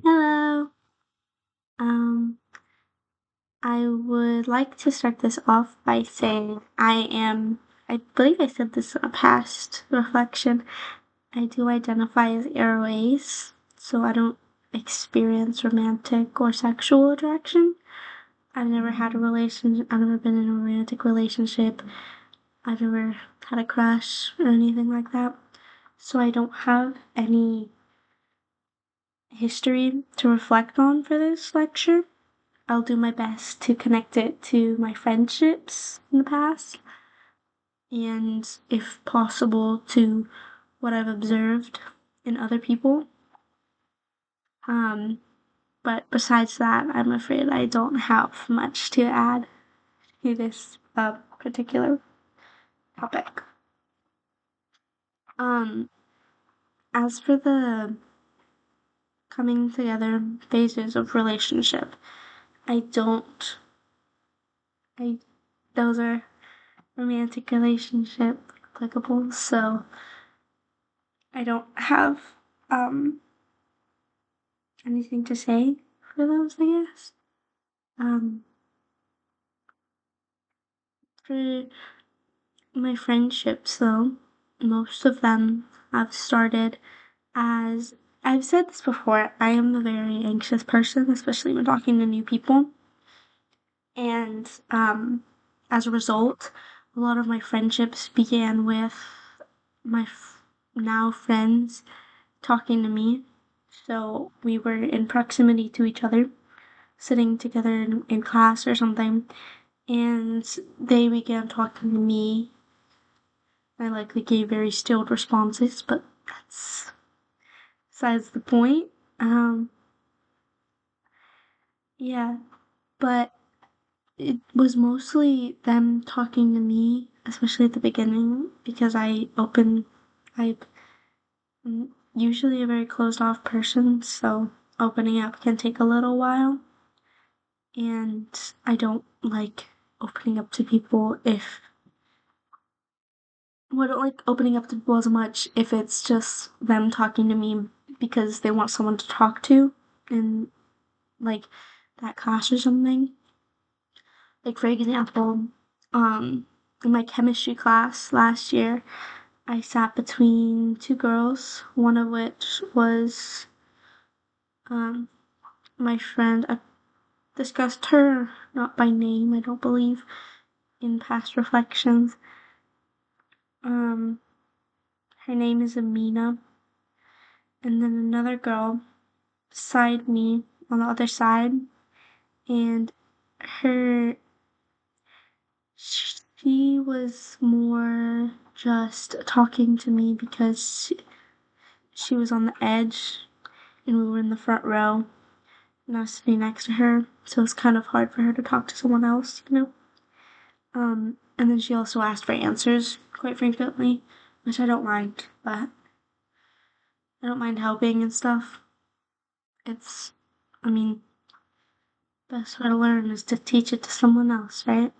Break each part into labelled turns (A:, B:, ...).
A: Hello. Um, I would like to start this off by saying I believe I said this in a past reflection. I do identify as airways, so I don't experience romantic or sexual attraction. I've never been in a romantic relationship. I've never had a crush or anything like that. So I don't have any history to reflect on for this lecture. I'll do my best to connect it to my friendships in the past and, if possible, to what I've observed in other people. Um, but besides that, I'm afraid I don't have much to add to this particular topic. Um, as for the coming together phases of relationship, I don't, I, those are romantic relationship applicable, so I don't have um anything to say for those, I guess. Um for my friendships though, most of them have started as I've said this before, I am a very anxious person, especially when talking to new people. And as a result, a lot of my friendships began with my now friends talking to me. So we were in proximity to each other, sitting together in class or something, and they began talking to me. I likely gave very stilled responses, but that's besides the point. Um, yeah, but it was mostly them talking to me, especially at the beginning, because I'm usually a very closed off person, so opening up can take a little while. And I don't like opening up to people if well, I don't like opening up to people as much if it's just them talking to me because they want someone to talk to in like that class or something. Like for example, in my chemistry class last year, I sat between two girls, one of which was um my friend. I discussed her not by name, I don't believe, in past reflections. Um, her name is Amina, and then another girl beside me on the other side, and her she was more just talking to me because she was on the edge and we were in the front row and I was sitting next to her, so it's kind of hard for her to talk to someone else, you know. And then she also asked for answers quite frequently, which I don't mind, but I don't mind helping and stuff. It's, I mean, best way to learn is to teach it to someone else, right?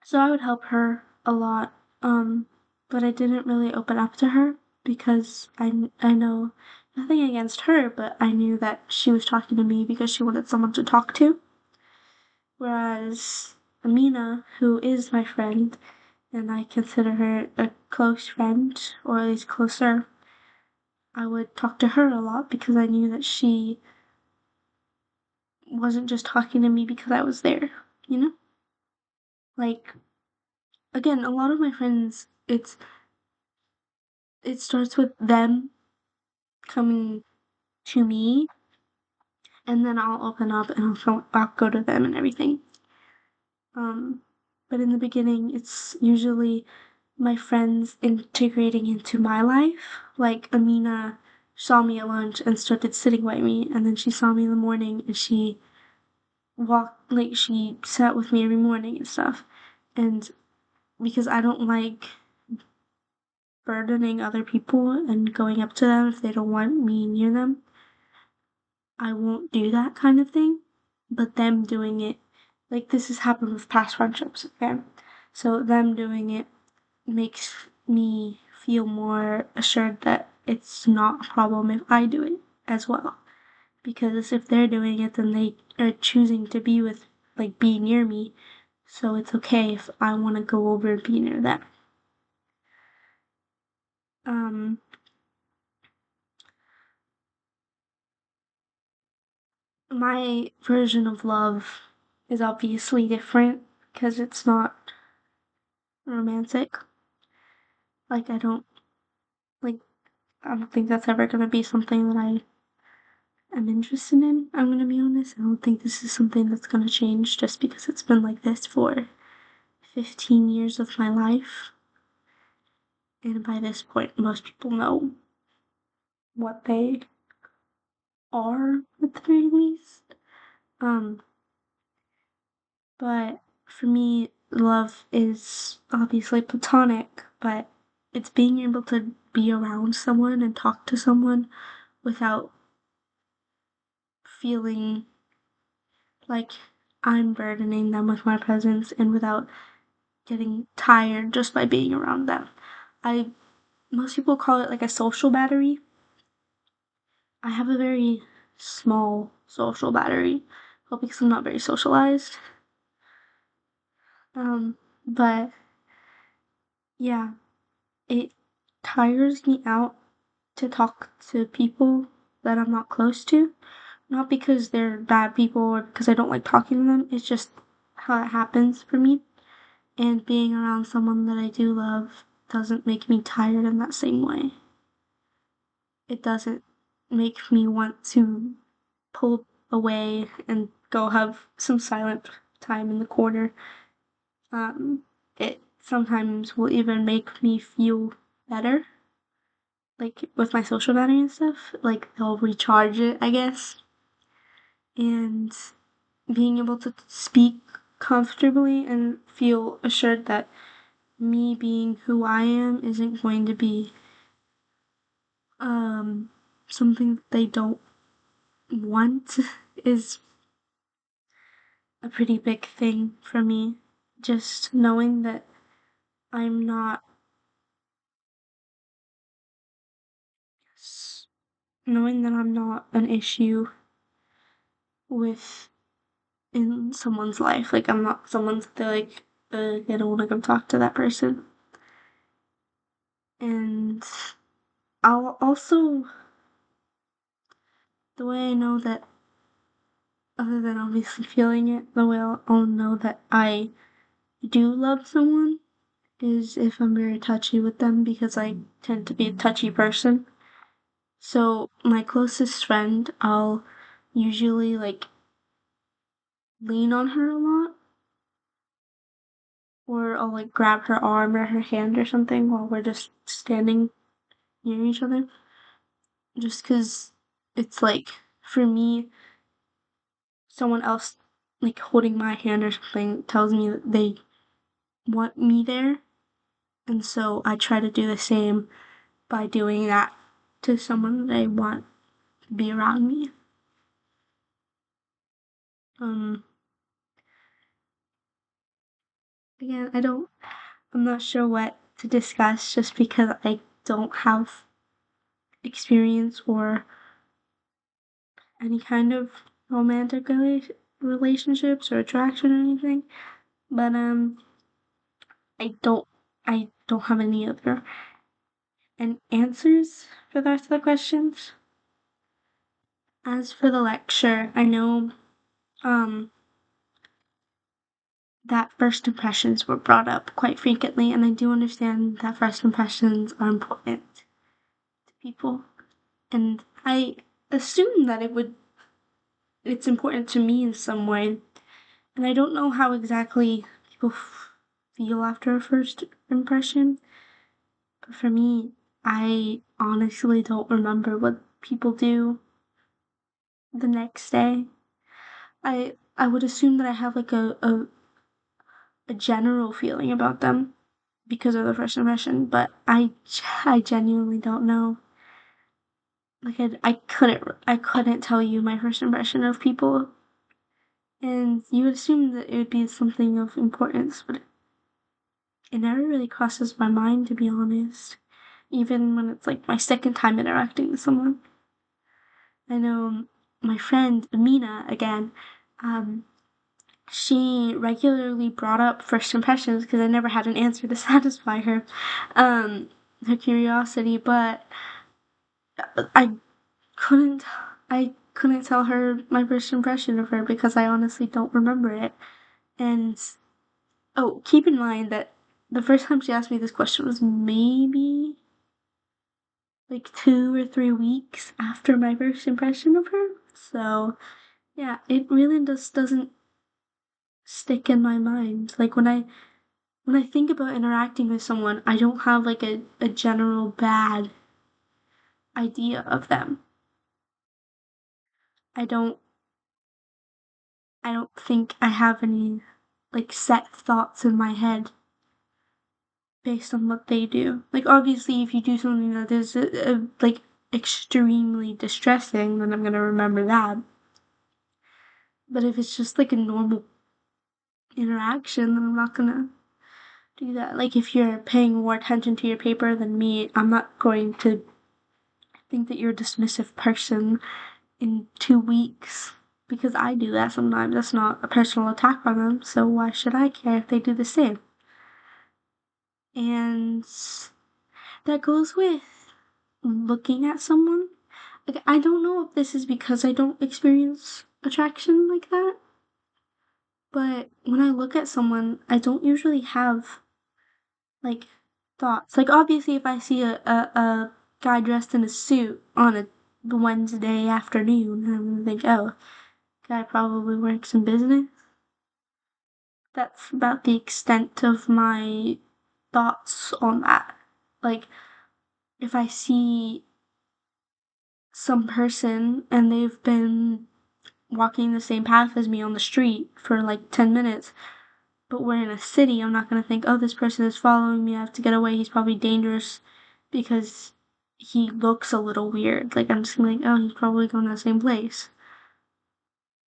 A: So I would help her a lot, but I didn't really open up to her because I know nothing against her, but I knew that she was talking to me because she wanted someone to talk to. Whereas Amina, who is my friend, and I consider her a close friend, or at least closer, I would talk to her a lot because I knew that she wasn't just talking to me because I was there, you know? Like, again, a lot of my friends, it starts with them coming to me, and then I'll open up and I'll go to them and everything. Um, but in the beginning, it's usually my friends integrating into my life. Like Amina saw me at lunch and started sitting by me, and then she saw me in the morning and she sat with me every morning and stuff. And because I don't like burdening other people and going up to them if they don't want me near them, I won't do that kind of thing. But them doing it, like this has happened with past friendships, okay? So them doing it makes me feel more assured that it's not a problem if I do it, as well. Because if they're doing it, then they are choosing to be with, like, be near me. So it's okay if I want to go over and be near them. Um, my version of love is obviously different because it's not romantic. Like, like, I don't think that's ever gonna be something that I am interested in. I'm gonna be honest. I don't think this is something that's gonna change just because it's been like this for 15 years of my life. And by this point, most people know what they are at the very least. Um, but for me, love is obviously platonic, but it's being able to be around someone and talk to someone without feeling like I'm burdening them with my presence and without getting tired just by being around them. I Most people call it like a social battery. I have a very small social battery, well, because I'm not very socialized. But yeah, it tires me out to talk to people that I'm not close to. Not because they're bad people or because I don't like talking to them, it's just how it happens for me. And being around someone that I do love doesn't make me tired in that same way. It doesn't make me want to pull away and go have some silent time in the corner. It sometimes will even make me feel better, like with my social battery and stuff. Like they'll recharge it, I guess. And being able to speak comfortably and feel assured that me being who I am isn't going to be um something that they don't want is a pretty big thing for me. Just knowing that I'm not knowing that I'm not an issue with in someone's life. Like I'm not someone's they're like, I don't want to come talk to that person. And I'll also the way I know that other than obviously feeling it, the way I'll know that I do love someone is if I'm very touchy with them because I tend to be a touchy person. So my closest friend, I'll usually like lean on her a lot, or I'll like grab her arm or her hand or something while we're just standing near each other. Just because it's like, for me, someone else like holding my hand or something tells me that they want me there. And so I try to do the same by doing that to someone that I want to be around me. Um, Again, I'm not sure what to discuss just because I don't have experience or any kind of romantic relationships or attraction or anything. But I don't I don't have any other and answers for the rest of the questions. As for the lecture, I know um that first impressions were brought up quite frequently, and I do understand that first impressions are important to people. And I assume that it's important to me in some way. And I don't know how exactly people feel after a first impression. But for me, I honestly don't remember what people do the next day. I would assume that I have like a general feeling about them because of the first impression, but I genuinely don't know. Like I couldn't tell you my first impression of people, and you would assume that it would be something of importance, but it never really crosses my mind, to be honest. Even when it's like my second time interacting with someone. I know my friend Amina again, um, she regularly brought up first impressions because I never had an answer to satisfy um, her curiosity, but I couldn't I couldn't tell her my first impression of her because I honestly don't remember it. And oh, keep in mind that the first time she asked me this question was maybe like 2 or 3 weeks after my first impression of her. So yeah, it really just doesn't stick in my mind. Like when I think about interacting with someone, I don't have like a general bad idea of them. I don't I don't think I have any like set thoughts in my head based on what they do. Like obviously if you do something that is like extremely distressing, then I'm gonna remember that. But if it's just like a normal interaction, then I'm not gonna do that. Like if you're paying more attention to your paper than me, I'm not going to think that you're a dismissive person in 2 weeks because I do that sometimes. That's not a personal attack on them, so why should I care if they do the same? And that goes with looking at someone. Like, I don't know if this is because I don't experience attraction like that, but when I look at someone, I don't usually have like thoughts. Like obviously if I see a guy dressed in a suit on a Wednesday afternoon, I'm gonna think, oh, guy probably works in business. That's about the extent of my thoughts on that. Like if I see some person and they've been walking the same path as me on the street for like 10 minutes, but we're in a city, I'm not gonna think, oh, this person is following me, I have to get away, he's probably dangerous because he looks a little weird. Like, I'm just gonna like, oh, he's probably going to the same place.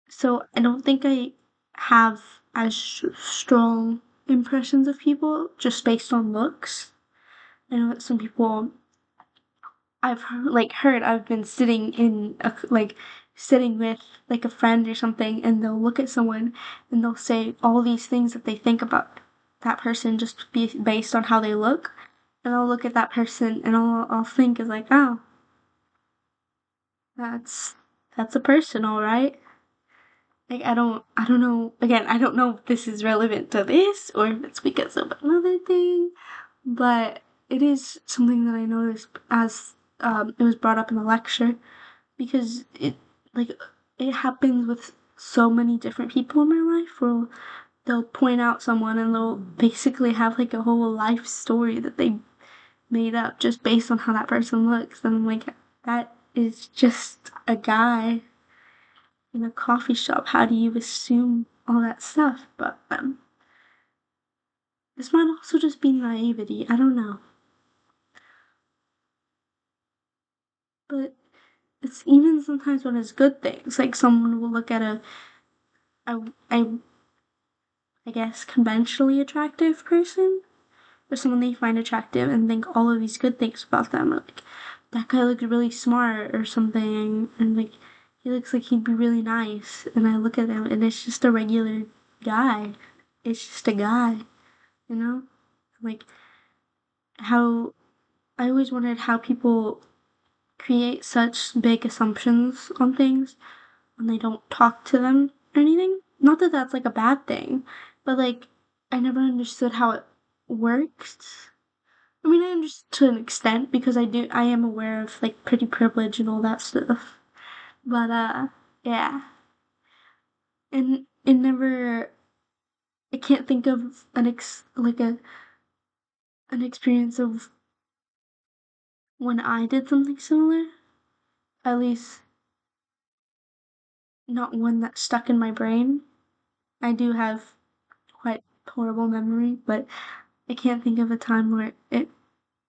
A: So, I don't think I have as strong impressions of people just based on looks. I know that some people I've heard I've been sitting in sitting with like a friend or something and they'll look at someone and they'll say all these things that they think about that person just based on how they look. And I'll look at that person and I'll think is like, oh, that's that's a person, all right. Like I don't know. Again, I don't know if this is relevant to this or if it's because of another thing, but it is something that I noticed as it was brought up in the lecture because like it happens with so many different people in my life where they'll point out someone and they'll basically have like a whole life story that they made up just based on how that person looks. And I'm like, that is just a guy in a coffee shop. How do you assume all that stuff about them? This might also just be naivety. I don't know. But it's even sometimes when it's good things. Like someone will look at a, a I guess, conventionally attractive person or someone they find attractive and think all of these good things about them. Like, that guy looks really smart or something, and like, he looks like he'd be really nice. And I look at him and it's just a regular guy. It's just a guy, you know? Like, how I always wondered how people create such big assumptions on things when they don't talk to them or anything. Not that that's like a bad thing, but like I never understood how it works. I mean, I understood to an extent because I am aware of like pretty privilege and all that stuff. But yeah. And it never I can't think of an experience of when I did something similar. At least not one that stuck in my brain. I do have quite horrible memory, but I can't think of a time where it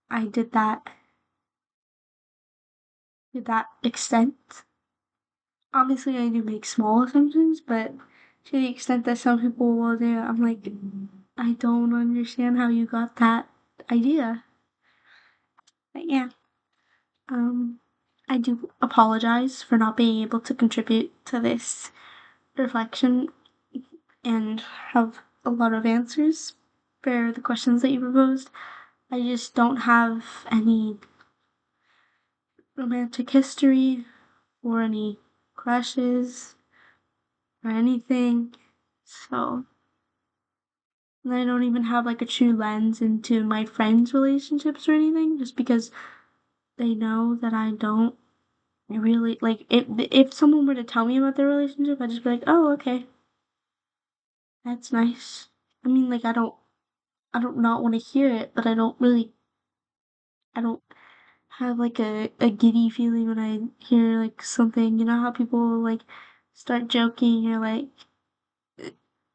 A: I did that to that extent. Obviously, I do make small assumptions, but to the extent that some people will do, I'm like, I don't understand how you got that idea. But yeah, um, I do apologize for not being able to contribute to this reflection and have a lot of answers for the questions that you proposed. I just don't have any romantic history or any crushes or anything. So, and I don't even have like a true lens into my friends' relationships or anything, just because they know that I don't really like if someone were to tell me about their relationship, I'd just be like, "Oh, okay. That's nice." I mean, like I don't not want to hear it, but I don't have like a giddy feeling when I hear like something. You know how people like start joking or like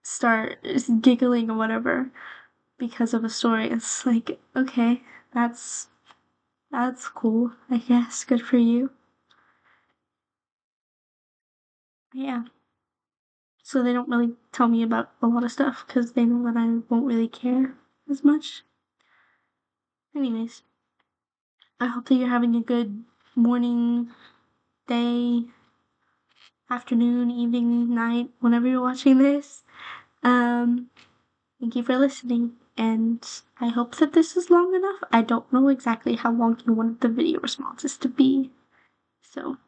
A: start giggling or whatever because of a story. It's like, okay, that's that's cool, I guess. Good for you. Yeah. So they don't really tell me about a lot of stuff because they know that I won't really care as much. Anyways, I hope that you're having a good morning, day, afternoon, evening, night, whenever you're watching this. Um, Thank you for listening, and I hope that this is long enough. I don't know exactly how long you wanted the video responses to be, so